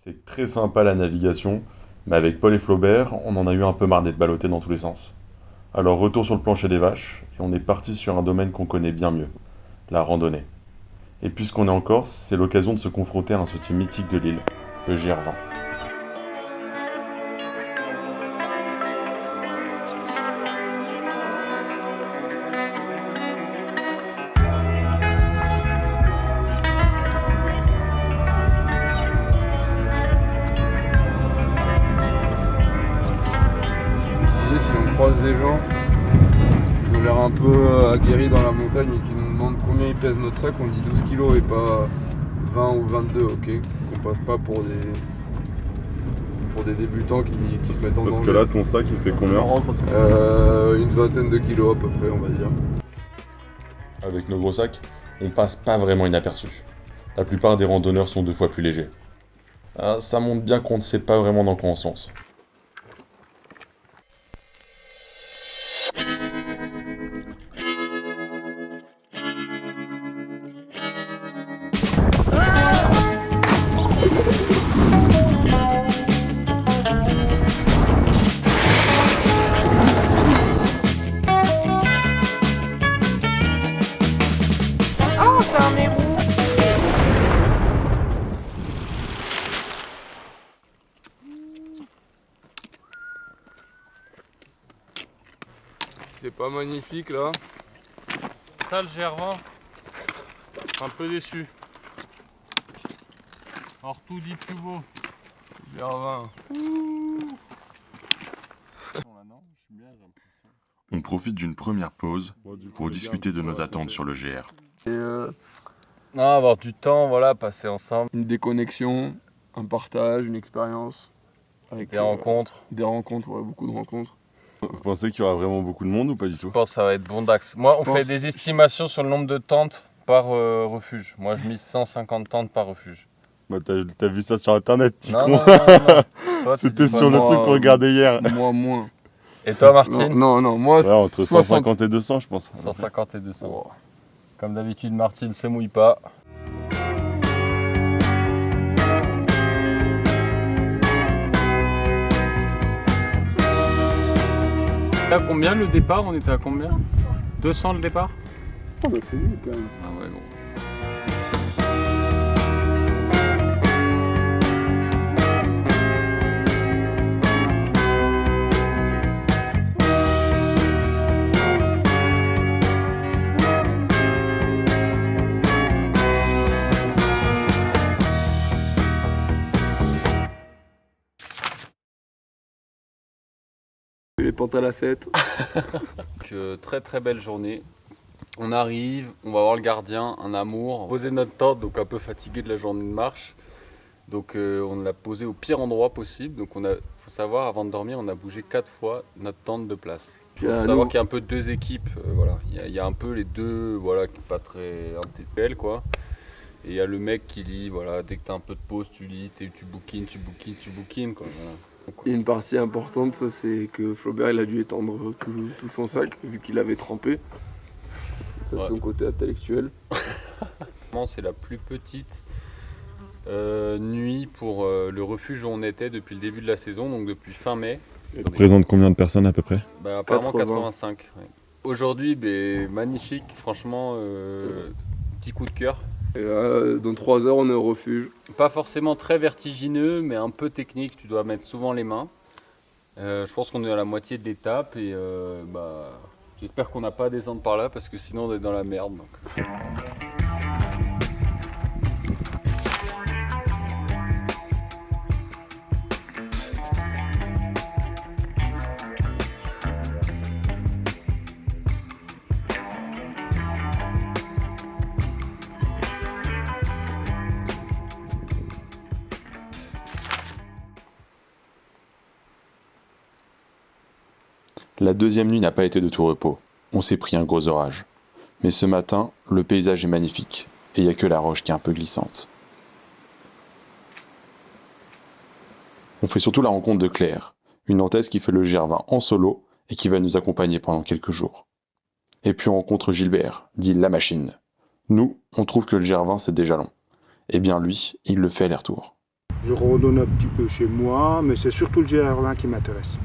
C'est très sympa la navigation, mais avec Paul et Flaubert, on en a eu un peu marre d'être ballottés dans tous les sens. Alors retour sur le plancher des vaches, et on est parti sur un domaine qu'on connaît bien mieux, la randonnée. Et puisqu'on est en Corse, c'est l'occasion de se confronter à un sentier mythique de l'île, le GR20. Si on croise des gens, ils ont l'air un peu aguerris dans la montagne et qui nous demandent combien il pèse notre sac, on dit 12 kilos et pas 20 ou 22, ok? Qu'on passe pas pour des débutants qui se mettent en danger. Parce que là, ton sac, il fait combien? Une vingtaine de kilos à peu près, on va dire. Avec nos gros sacs, on passe pas vraiment inaperçu. La plupart des randonneurs sont 2 fois plus légers. Ah, ça montre bien qu'on ne sait pas vraiment dans quoi on se lance. Oh, c'est un mérou. C'est pas magnifique là. Ça, le GR20, un peu déçu. Alors tout dit plus beau. GR20. On profite d'une première pause pour discuter de nos attentes sur le GR. Non, avoir du temps, voilà, passer ensemble. Une déconnexion, un partage, une expérience. Avec Des rencontres. Des rencontres, ouais, beaucoup de rencontres. Vous pensez qu'il y aura vraiment beaucoup de monde ou pas du tout? Je pense que ça va être bon d'axe. Moi, Je on pense- fait des estimations sur le nombre de tentes par refuge. Moi, je mise 150 tentes par refuge. Bah t'as vu ça sur internet, Non, non, non, non. Toi, tu C'était dis sur quoi? le moi, truc qu'on regardait hier. Moi, moins. Et toi, Martine? Non, moi, Ouais, entre 60. 150 et 200, je pense. 150 et 200. Oh. Comme d'habitude, Martine se mouille pas. À combien le départ? On était à combien? 200 le départ? Oh, bah, c'est nul quand même. Ah ouais, bon. Les pentes à la 7. Donc, très très belle journée. On arrive, on va voir le gardien, un amour. Poser notre tente, donc un peu fatigué de la journée de marche. Donc on l'a posé au pire endroit possible. Donc faut savoir, avant de dormir, on a bougé 4 fois notre tente de place. Il faut savoir qu'il y a un peu 2 équipes. Voilà. Il y a un peu les deux, voilà, qui pas très intellectuels, quoi. Et il y a le mec qui lit, voilà, dès que tu as un peu de pause, tu lis, tu bouquines, quoi. Voilà. Et une partie importante, ça, c'est que Flaubert il a dû étendre tout son sac vu qu'il avait trempé. Ça, Ouais. c'est son côté intellectuel. C'est la plus petite nuit pour le refuge où on était depuis le début de la saison, donc depuis fin mai. Ça représente combien de personnes à peu près? Bah, apparemment 80. 85. Ouais. Aujourd'hui, magnifique, franchement, petit coup de cœur. Et là, dans 3 heures, on est au refuge. Pas forcément très vertigineux, mais un peu technique, tu dois mettre souvent les mains. Je pense qu'on est à la moitié de l'étape et j'espère qu'on n'a pas à descendre par là parce que sinon on est dans la merde. Donc. La deuxième nuit n'a pas été de tout repos. On s'est pris un gros orage. Mais ce matin, le paysage est magnifique, et il n'y a que la roche qui est un peu glissante. On fait surtout la rencontre de Claire, une Nantaise qui fait le GR20 en solo et qui va nous accompagner pendant quelques jours. Et puis on rencontre Gilbert, dit La Machine. Nous, on trouve que le GR20 c'est déjà long. Eh bien lui, il le fait aller-retour. Je randonne un petit peu chez moi, mais c'est surtout le GR20 qui m'intéresse.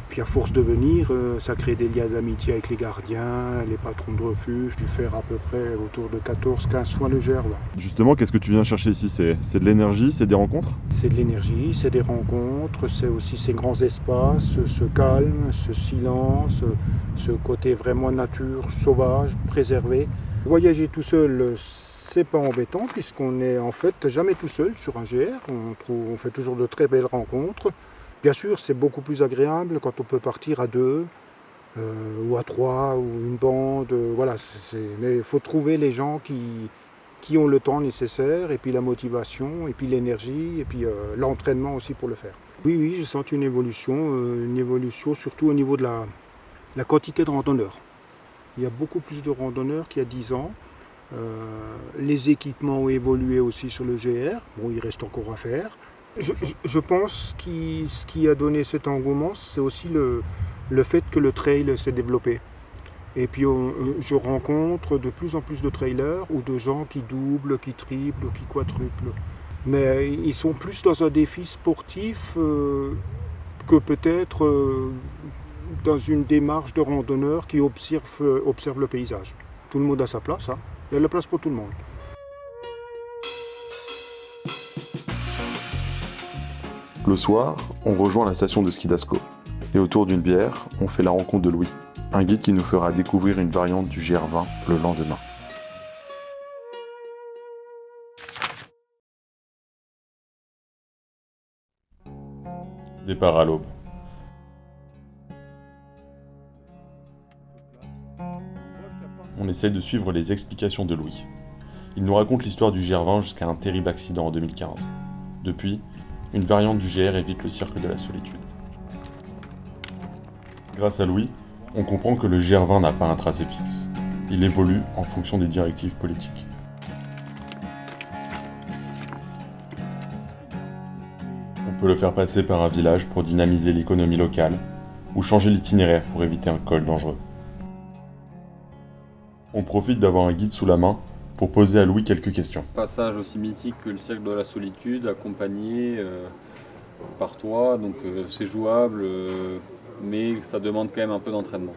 Puis à force de venir, ça crée des liens d'amitié avec les gardiens, les patrons de refuge, de faire à peu près autour de 14-15 fois le GR20. Justement, qu'est-ce que tu viens chercher ici? C'est de l'énergie, c'est des rencontres? C'est de l'énergie, c'est des rencontres, c'est aussi ces grands espaces, ce calme, ce silence, ce côté vraiment nature sauvage, préservé. Voyager tout seul, c'est pas embêtant puisqu'on n'est en fait jamais tout seul sur un GR. On fait toujours de très belles rencontres. Bien sûr, c'est beaucoup plus agréable quand on peut partir à deux ou à trois ou une bande. Voilà, mais il faut trouver les gens qui ont le temps nécessaire et puis la motivation et puis l'énergie et puis l'entraînement aussi pour le faire. Oui, j'ai senti une évolution surtout au niveau de la quantité de randonneurs. Il y a beaucoup plus de randonneurs qu'il y a 10 ans. Les équipements ont évolué aussi sur le GR. Bon, il reste encore à faire. Je pense que ce qui a donné cet engouement, c'est aussi le fait que le trail s'est développé. Et puis je rencontre de plus en plus de trailers ou de gens qui doublent, qui triplent, qui quadruplent. Mais ils sont plus dans un défi sportif que peut-être dans une démarche de randonneur qui observe le paysage. Tout le monde a sa place, hein. Il y a la place pour tout le monde. Le soir, on rejoint la station de ski d'Ascaux. Et autour d'une bière, on fait la rencontre de Louis, un guide qui nous fera découvrir une variante du GR20 le lendemain. Départ à l'aube. On essaye de suivre les explications de Louis. Il nous raconte l'histoire du GR20 jusqu'à un terrible accident en 2015. Depuis, une variante du GR évite le cirque de la solitude. Grâce à Louis, on comprend que le GR20 n'a pas un tracé fixe. Il évolue en fonction des directives politiques. On peut le faire passer par un village pour dynamiser l'économie locale, ou changer l'itinéraire pour éviter un col dangereux. On profite d'avoir un guide sous la main pour poser à Louis quelques questions. Passage aussi mythique que le cirque de la solitude, accompagné par toi, donc c'est jouable, mais ça demande quand même un peu d'entraînement.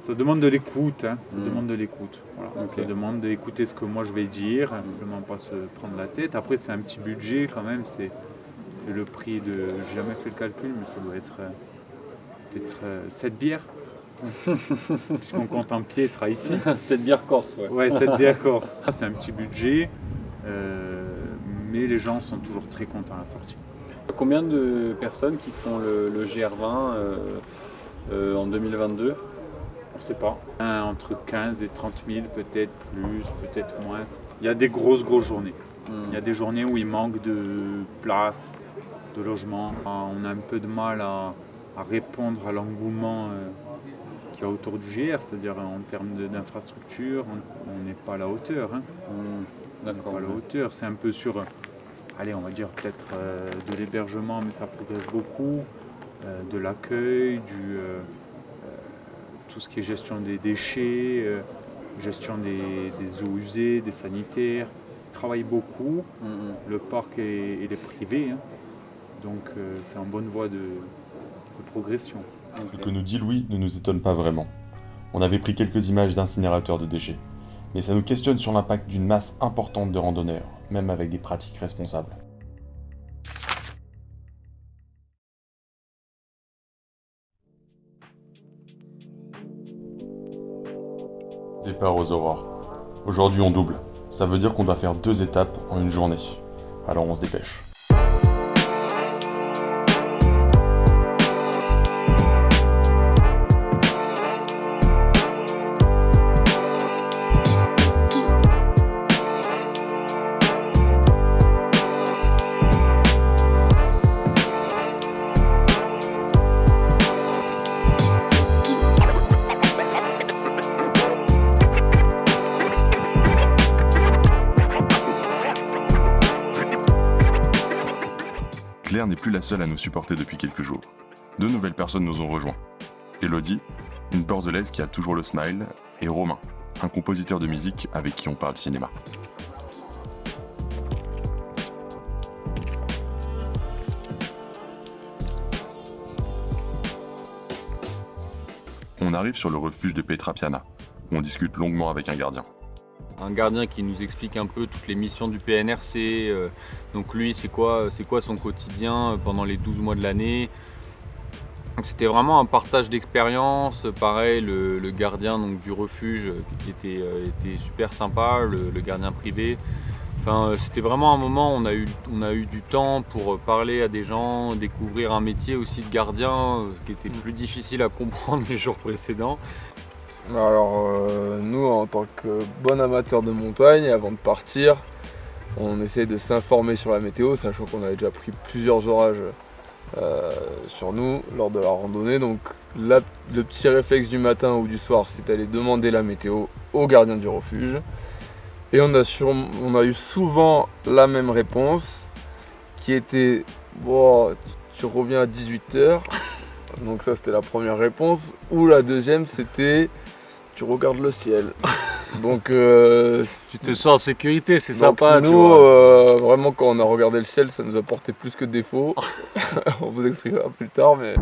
Ça demande de l'écoute, hein. Ça demande de l'écoute. Voilà. Okay. Ça demande d'écouter ce que moi je vais dire, simplement pas se prendre la tête. Après c'est un petit budget quand même, c'est le prix de... J'ai jamais fait le calcul, mais ça doit être peut-être 7 bières. Puisqu'on compte en piètre ici. 7 bières corse, ouais. Ouais, 7 bières corse. C'est un petit budget, mais les gens sont toujours très contents à la sortie. Combien de personnes qui font le GR20 en 2022? On ne sait pas. Entre 15 et 30 000, peut-être plus, peut-être moins. Il y a des grosses journées. Il y a des journées où il manque de place, de logement. On a un peu de mal à répondre à l'engouement qu'il y a autour du GR, c'est-à-dire en termes d'infrastructure, on n'est pas à la hauteur. Hein. D'accord. On n'est pas à la hauteur, c'est un peu sur, allez, on va dire peut-être de l'hébergement, mais ça progresse beaucoup, de l'accueil, tout ce qui est gestion des déchets, gestion des eaux usées, des sanitaires. Ils travaillent beaucoup, le parc il est privé, hein. Donc c'est en bonne voie de progression. Ce que nous dit Louis ne nous étonne pas vraiment. On avait pris quelques images d'incinérateurs de déchets, mais ça nous questionne sur l'impact d'une masse importante de randonneurs, même avec des pratiques responsables. Départ aux aurores. Aujourd'hui on double. Ça veut dire qu'on doit faire 2 étapes en une journée. Alors on se dépêche. Claire n'est plus la seule à nous supporter depuis quelques jours. 2 nouvelles personnes nous ont rejoints. Elodie, une bordelaise qui a toujours le smile, et Romain, un compositeur de musique avec qui on parle cinéma. on arrive sur le refuge de Petrapiana, où on discute longuement avec un gardien. Un gardien qui nous explique un peu toutes les missions du PNRC, donc lui c'est quoi son quotidien pendant les 12 mois de l'année. Donc c'était vraiment un partage d'expérience. Pareil, le gardien donc, du refuge qui était super sympa, le gardien privé. Enfin, c'était vraiment un moment où on a eu du temps pour parler à des gens, découvrir un métier aussi de gardien qui était plus difficile à comprendre les jours précédents. Alors nous en tant que bon amateur de montagne, avant de partir, on essaie de s'informer sur la météo, sachant qu'on avait déjà pris plusieurs orages sur nous lors de la randonnée. Donc le petit réflexe du matin ou du soir, c'est d'aller demander la météo au gardien du refuge. Et on a eu souvent la même réponse qui était bon, tu reviens à 18h. Donc ça c'était la première réponse. Ou la deuxième c'était tu regardes le ciel. Donc Tu te sens en sécurité, c'est donc sympa. nous vraiment quand on a regardé le ciel ça nous a porté plus que de défauts. On vous expliquera plus tard mais.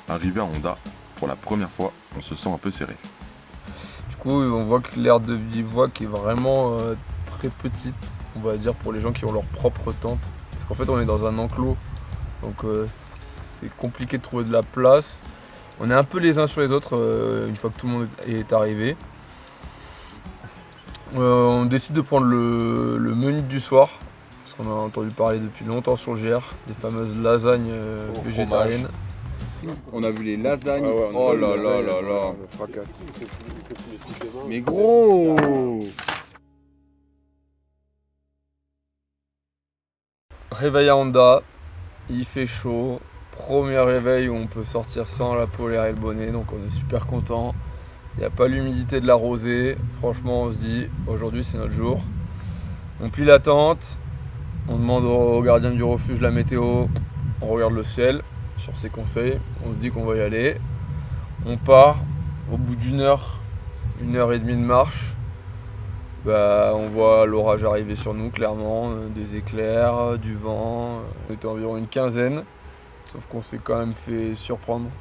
Arrivé à Honda, pour la première fois, on se sent un peu serré. Du coup, on voit que l'aire de bivouac est vraiment très petite, on va dire, pour les gens qui ont leur propre tente. Parce qu'en fait, on est dans un enclos, donc c'est compliqué de trouver de la place. On est un peu les uns sur les autres une fois que tout le monde est arrivé. On décide de prendre le menu du soir, parce qu'on a entendu parler depuis longtemps sur le GR, des fameuses lasagnes végétariennes. On a vu les lasagnes. Ah ouais, oh là là là là. Mais gros! Réveil à Honda, il fait chaud. Premier réveil où on peut sortir sans la polaire et le bonnet, donc on est super content. Il n'y a pas l'humidité de la rosée. Franchement, on se dit aujourd'hui c'est notre jour. On plie la tente, on demande au gardien du refuge la météo, on regarde le ciel. Sur ses conseils, on se dit qu'on va y aller. On part, au bout d'une heure et demie de marche, on voit l'orage arriver sur nous clairement, des éclairs, du vent. On était environ une quinzaine, sauf qu'on s'est quand même fait surprendre.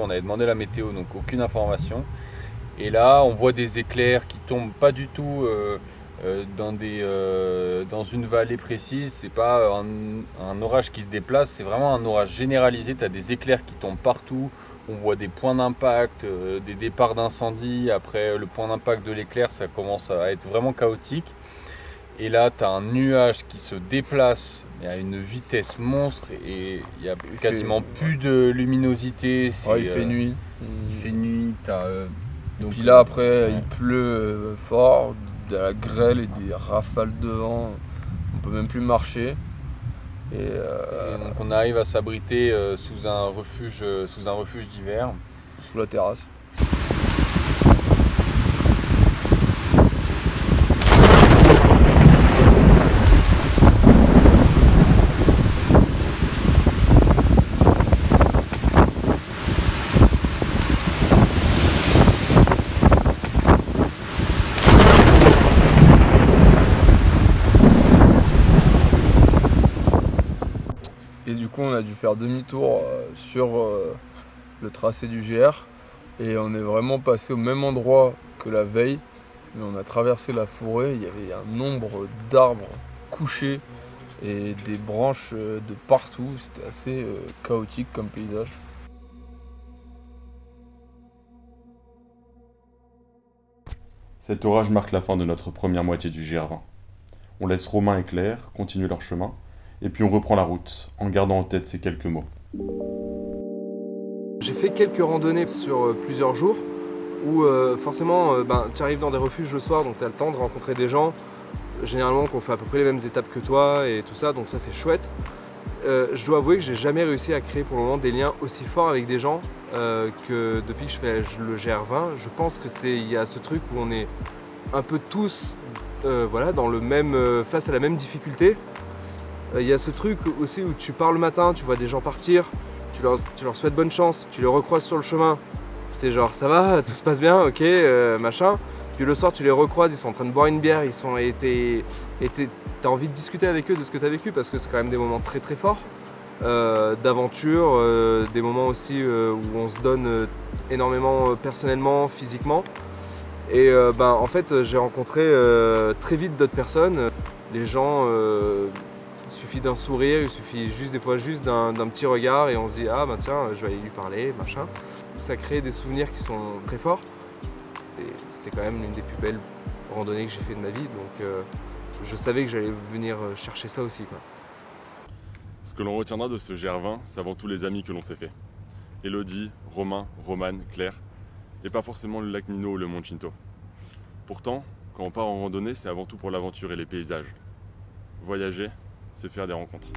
On avait demandé la météo, donc aucune information. Et là, on voit des éclairs qui tombent pas du tout dans une vallée précise. C'est pas un orage qui se déplace, c'est vraiment un orage généralisé. Tu as des éclairs qui tombent partout. On voit des points d'impact, des départs d'incendie. Après le point d'impact de l'éclair, ça commence à être vraiment chaotique. Et là, tu as un nuage qui se déplace à une vitesse monstre et il n'y a quasiment plus de luminosité. Il fait nuit. Il fait nuit. Et puis là, après, il pleut fort, de la grêle et des rafales de vent. On peut même plus marcher. Et donc on arrive à s'abriter sous un refuge d'hiver. Sous la terrasse. Et du coup on a dû faire demi-tour sur le tracé du GR et on est vraiment passé au même endroit que la veille, mais on a traversé la forêt, il y avait un nombre d'arbres couchés et des branches de partout, c'était assez chaotique comme paysage. Cet orage marque la fin de notre première moitié du GR20. On laisse Romain et Claire continuer leur chemin, et puis on reprend la route, en gardant en tête ces quelques mots. J'ai fait quelques randonnées sur plusieurs jours, où forcément tu arrives dans des refuges le soir, donc tu as le temps de rencontrer des gens, généralement qu'on fait à peu près les mêmes étapes que toi et tout ça, donc ça c'est chouette. Je dois avouer que j'ai jamais réussi à créer pour le moment des liens aussi forts avec des gens que depuis que je fais le GR20. Je pense que il y a ce truc où on est un peu tous voilà, dans le même, face à la même difficulté. Il y a ce truc aussi où tu pars le matin, tu vois des gens partir, tu leur souhaites bonne chance, tu les recroises sur le chemin, c'est genre ça va, tout se passe bien, ok, machin. Puis le soir tu les recroises, ils sont en train de boire une bière, t'as envie de discuter avec eux de ce que t'as vécu parce que c'est quand même des moments très très forts d'aventure, des moments aussi où on se donne énormément personnellement, physiquement. Et en fait j'ai rencontré très vite d'autres personnes. Les gens, il suffit d'un sourire, il suffit des fois juste d'un petit regard et on se dit ah bah tiens je vais aller lui parler, machin. Ça crée des souvenirs qui sont très forts. Et c'est quand même l'une des plus belles randonnées que j'ai fait de ma vie, donc je savais que j'allais venir chercher ça aussi, quoi. Ce que l'on retiendra de ce GR20, c'est avant tout les amis que l'on s'est fait. Elodie, Romain, Romane, Claire, et pas forcément le lac Nino ou le Mont Cinto. Pourtant, quand on part en randonnée, c'est avant tout pour l'aventure et les paysages. Voyager, c'est faire des rencontres.